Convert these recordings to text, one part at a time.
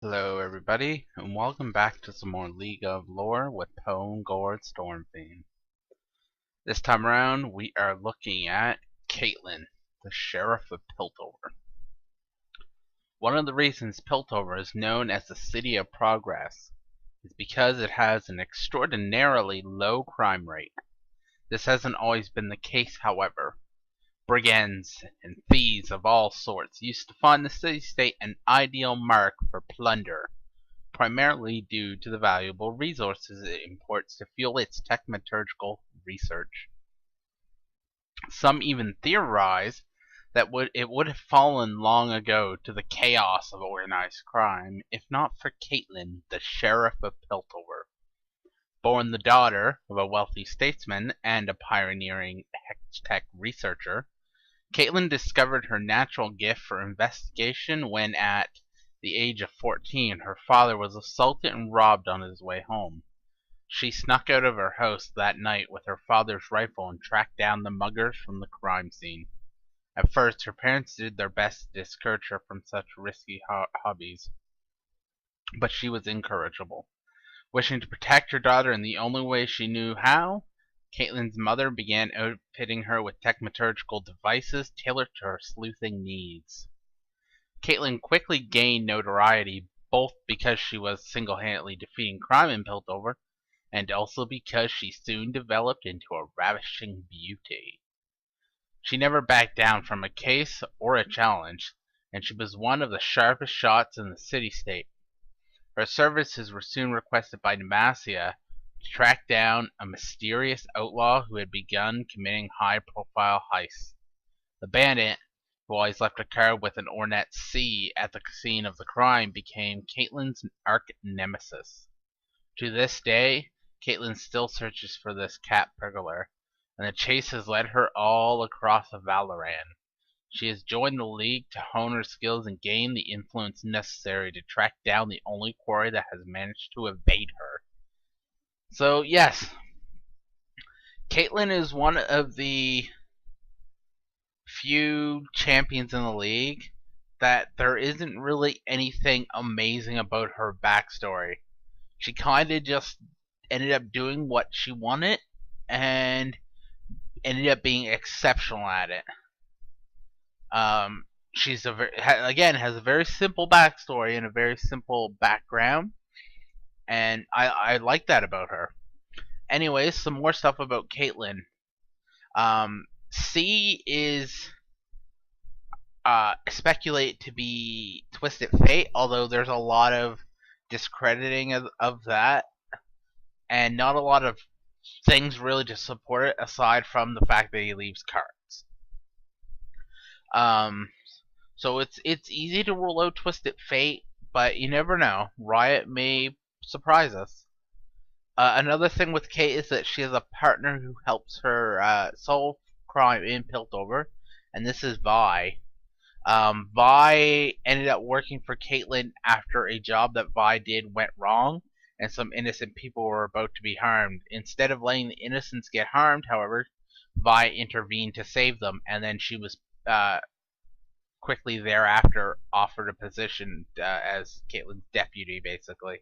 Hello everybody, and welcome back to some more League of Lore with PwngoreStormfiend. This time around, we are looking at Caitlyn, the Sheriff of Piltover. One of the reasons Piltover is known as the City of Progress is because it has an extraordinarily low crime rate. This hasn't always been the case, however. Brigands and thieves of all sorts used to find the city-state an ideal mark for plunder, primarily due to the valuable resources it imports to fuel its technometrological research. Some even theorize that it would have fallen long ago to the chaos of organized crime if not for Caitlyn, the Sheriff of Piltover. Born the daughter of a wealthy statesman and a pioneering tech researcher, Caitlyn discovered her natural gift for investigation when at the age of 14 her father was assaulted and robbed on his way home. She snuck out of her house that night with her father's rifle and tracked down the muggers from the crime scene. At first, her parents did their best to discourage her from such risky hobbies, but she was incorrigible. Wishing to protect her daughter in the only way she knew how, Caitlyn's mother began outfitting her with technometrological devices tailored to her sleuthing needs. Caitlyn quickly gained notoriety both because she was single-handedly defeating crime in Piltover, and also because she soon developed into a ravishing beauty. She never backed down from a case or a challenge, and she was one of the sharpest shots in the city-state. Her services were soon requested by Demacia to track down a mysterious outlaw who had begun committing high-profile heists. The bandit, who always left a card with an ornate C at the scene of the crime, became Caitlyn's arch-nemesis. To this day, Caitlyn still searches for this cat burglar, and the chase has led her all across Valoran. She has joined the League to hone her skills and gain the influence necessary to track down the only quarry that has managed to evade her. So yes, Caitlyn is one of the few champions in the League that there isn't really anything amazing about her backstory. She kinda just ended up doing what she wanted and ended up being exceptional at it. She's has a very simple backstory and a very simple background, and I like that about her. Anyways, some more stuff about Caitlyn. C is speculated to be Twisted Fate, although there's a lot of discrediting of that, and not a lot of things really to support it aside from the fact that he leaves cards. So it's easy to rule out Twisted Fate, but you never know. Riot may surprise us. Another thing with Kate is that she has a partner who helps her solve crime in Piltover, and this is Vi. Vi ended up working for Caitlyn after a job that Vi did went wrong, and some innocent people were about to be harmed. Instead of letting the innocents get harmed, however, Vi intervened to save them, and then she was quickly thereafter offered a position as Caitlyn's deputy, basically.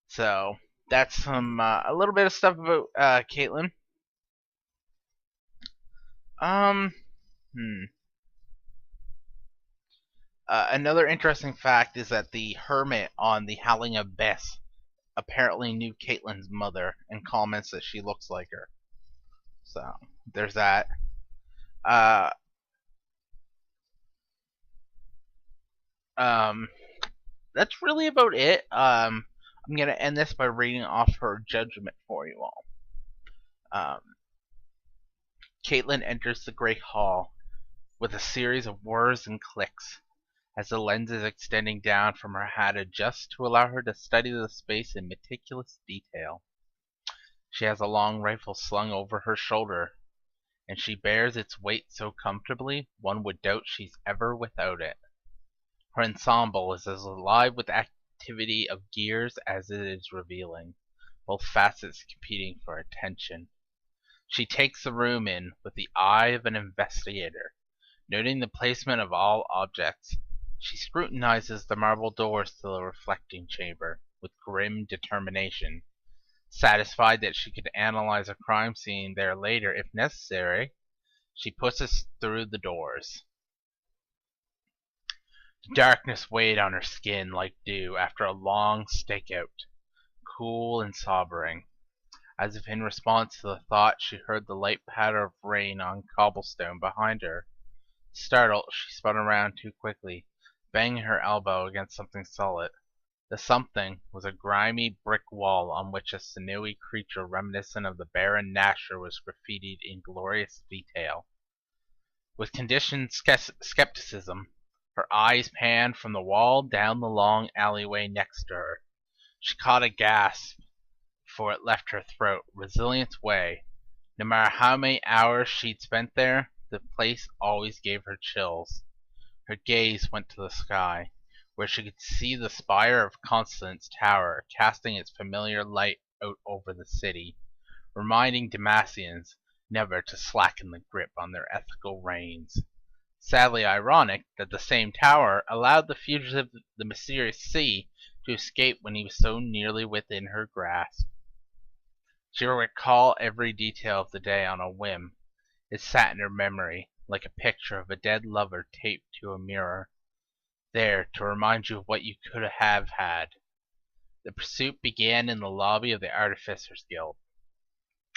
So that's a little bit of stuff about Caitlyn. Another interesting fact is that the hermit on the Howling Abyss apparently knew Caitlyn's mother and comments that she looks like her. So there's that. That's really about it. I'm gonna end this by reading off her judgment for you all. Caitlyn enters the great hall with a series of whirs and clicks as the lenses extending down from her hat adjust to allow her to study the space in meticulous detail. She has a long rifle slung over her shoulder, and she bears its weight so comfortably one would doubt she's ever without it. Her ensemble is as alive with activity of gears as it is revealing, both facets competing for attention. She takes the room in with the eye of an investigator, noting the placement of all objects. She scrutinizes the marble doors to the reflecting chamber with grim determination. Satisfied that she could analyze a crime scene there later if necessary, she pushes through the doors. The darkness weighed on her skin like dew after a long stakeout, cool and sobering. As if in response to the thought, she heard the light patter of rain on cobblestone behind her. Startled, she spun around too quickly, banging her elbow against something solid. The something was a grimy brick wall on which a sinewy creature reminiscent of the Baron Nashor was graffitied in glorious detail. With conditioned skepticism, her eyes panned from the wall down the long alleyway next to her. She caught a gasp before it left her throat. Resilience way. No matter how many hours she'd spent there, the place always gave her chills. Her gaze went to the sky, where she could see the spire of Constance Tower casting its familiar light out over the city, reminding Demacians never to slacken the grip on their ethical reins. Sadly ironic that the same tower allowed the fugitive of the mysterious sea to escape when he was so nearly within her grasp. She would recall every detail of the day on a whim. It sat in her memory, like a picture of a dead lover taped to a mirror, there to remind you of what you could have had. The pursuit began in the lobby of the Artificers Guild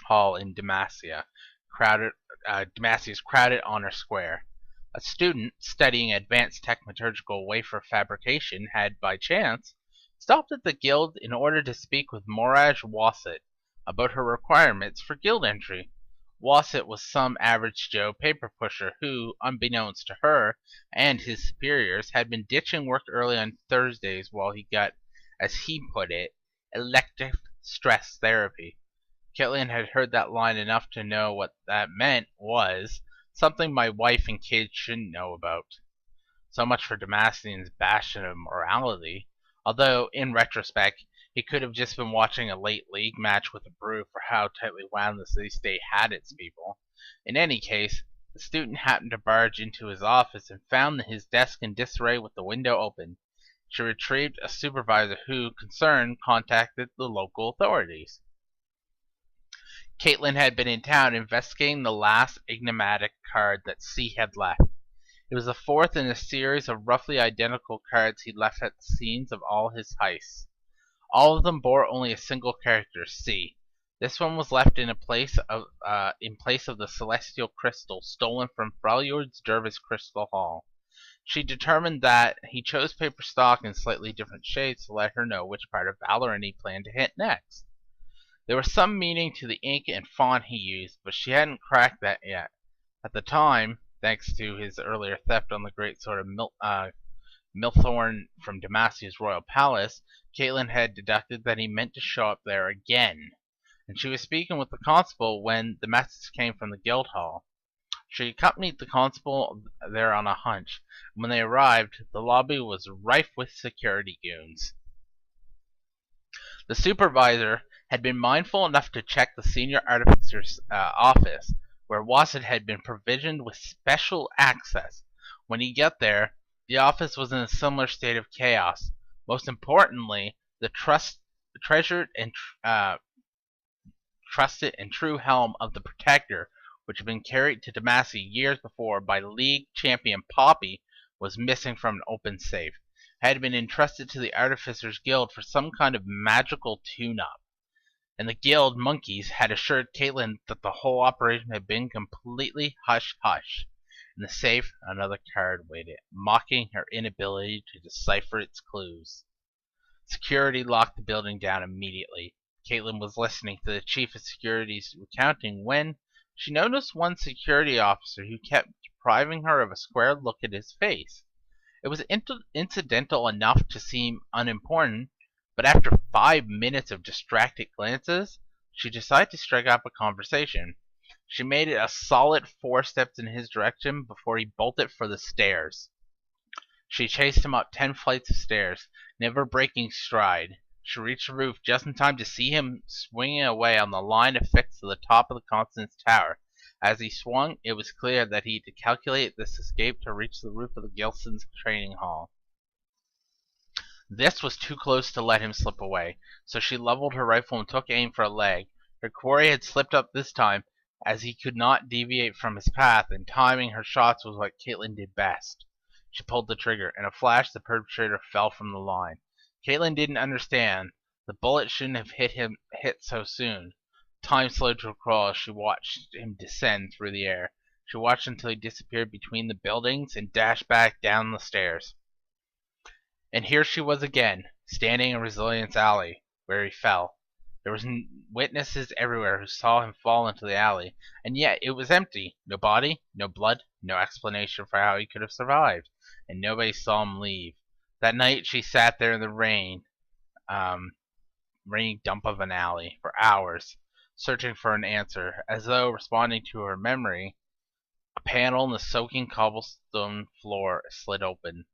Hall in Demacia's crowded Honor Square. A student studying advanced technological wafer fabrication had, by chance, stopped at the guild in order to speak with Moraj Wassett about her requirements for guild entry. Wassett was some average Joe paper pusher who, unbeknownst to her and his superiors, had been ditching work early on Thursdays while he got, as he put it, elective stress therapy. Caitlyn had heard that line enough to know what that meant was something my wife and kids shouldn't know about. So much for Demacian's bastion of morality, although, in retrospect, he could have just been watching a late league match with a brew for how tightly wound the city-state had its people. In any case, the student happened to barge into his office and found his desk in disarray with the window open. She retrieved a supervisor who, concerned, contacted the local authorities. Caitlyn had been in town investigating the last enigmatic card that C had left. It was the fourth in a series of roughly identical cards he'd left at the scenes of all his heists. All of them bore only a single character, C. This one was left in place of the celestial crystal stolen from Freljord's Dervis Crystal Hall. She determined that he chose paper stock in slightly different shades to let her know which part of Valoran he planned to hit next. There was some meaning to the ink and font he used, but she hadn't cracked that yet. At the time, thanks to his earlier theft on the great sword of Milthorn from Demacia's royal palace, Caitlyn had deducted that he meant to show up there again, and she was speaking with the constable when the message came from the guild hall. She accompanied the constable there on a hunch, and when they arrived, the lobby was rife with security goons. The supervisor had been mindful enough to check the senior artificer's office, where Wassett had been provisioned with special access. When he got there, the office was in a similar state of chaos. Most importantly, the treasured and trusted and true helm of the Protector, which had been carried to Demacia years before by league champion Poppy, was missing from an open safe. It had been entrusted to the Artificers Guild for some kind of magical tune-up, and the guild monkeys had assured Caitlyn that the whole operation had been completely hush-hush. In the safe, another card waited, mocking her inability to decipher its clues. Security locked the building down immediately. Caitlyn was listening to the chief of security's recounting when she noticed one security officer who kept depriving her of a square look at his face. It was incidental enough to seem unimportant, but after 5 minutes of distracted glances, she decided to strike up a conversation. She made it a solid 4 steps in his direction before he bolted for the stairs. She chased him up 10 flights of stairs, never breaking stride. She reached the roof just in time to see him swinging away on the line affixed to the top of the Constance Tower. As he swung, it was clear that he had calculated this escape to reach the roof of the Gilson's training hall. This was too close to let him slip away, so she leveled her rifle and took aim for a leg. Her quarry had slipped up this time, as he could not deviate from his path, and timing her shots was what Caitlyn did best. She pulled the trigger. In a flash, the perpetrator fell from the line. Caitlyn didn't understand. The bullet shouldn't have hit so soon. Time slowed to a crawl as she watched him descend through the air. She watched until he disappeared between the buildings and dashed back down the stairs. And here she was again, standing in Resilience Alley, where he fell. There was witnesses everywhere who saw him fall into the alley, and yet it was empty. No body, no blood, no explanation for how he could have survived, and nobody saw him leave. That night she sat there in the rainy dump of an alley for hours, searching for an answer. As though responding to her memory, a panel in the soaking cobblestone floor slid open.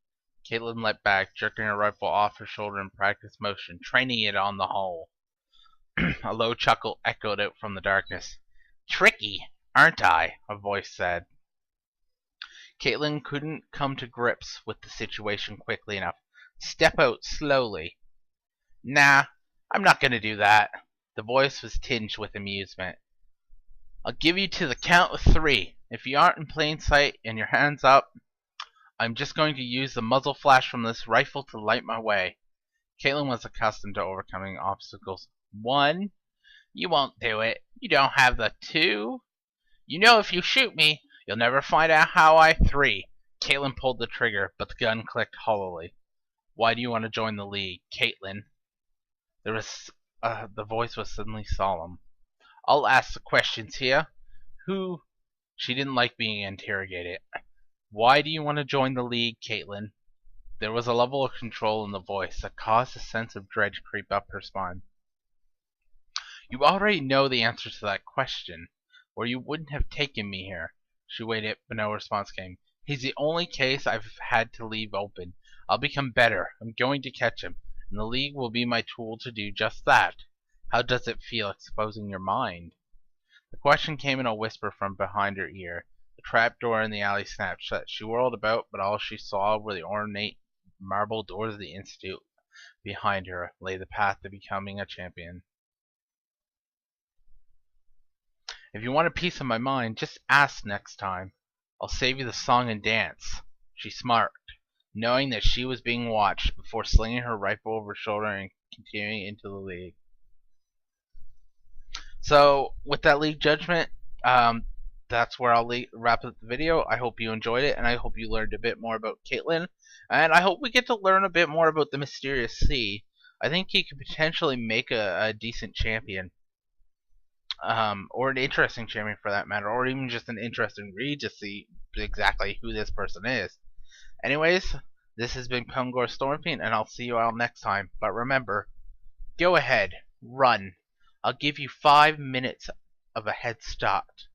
Caitlyn leapt back, jerking her rifle off her shoulder in practice motion, training it on the hole. A low chuckle echoed out from the darkness. "Tricky, aren't I?" a voice said. Caitlyn couldn't come to grips with the situation quickly enough. "Step out slowly." "Nah, I'm not going to do that." The voice was tinged with amusement. "I'll give you to the count of 3. If you aren't in plain sight and your hands up, I'm just going to use the muzzle flash from this rifle to light my way." Caitlyn was accustomed to overcoming obstacles. 1. "You won't do it. You don't have the 2. "You know if you shoot me, you'll never find out how I 3. Caitlyn pulled the trigger, but the gun clicked hollowly. "Why do you want to join the League, Caitlyn?" The voice was suddenly solemn. "I'll ask the questions here. Who—" She didn't like being interrogated. "Why do you want to join the League, Caitlyn?" There was a level of control in the voice that caused a sense of dread to creep up her spine. "You already know the answer to that question, or you wouldn't have taken me here." She waited, but no response came. "He's the only case I've had to leave open. I'll become better. I'm going to catch him, and the League will be my tool to do just that. How does it feel exposing your mind?" The question came in a whisper from behind her ear. The trapdoor in the alley snapped shut. She whirled about, but all she saw were the ornate marble doors of the Institute. Behind her lay the path to becoming a champion. "If you want a piece of my mind, just ask next time. I'll save you the song and dance." She smirked, knowing that she was being watched, before slinging her rifle over her shoulder and continuing into the League. So, with that League judgment, that's where I'll wrap up the video. I hope you enjoyed it, and I hope you learned a bit more about Caitlyn, and I hope we get to learn a bit more about the Mysterious Sea. I think he could potentially make a decent champion, or an interesting champion for that matter, or even just an interesting read to see exactly who this person is. Anyways, this has been PwngoreStormfiend, and I'll see you all next time. But remember, go ahead, run. I'll give you 5 minutes of a head start.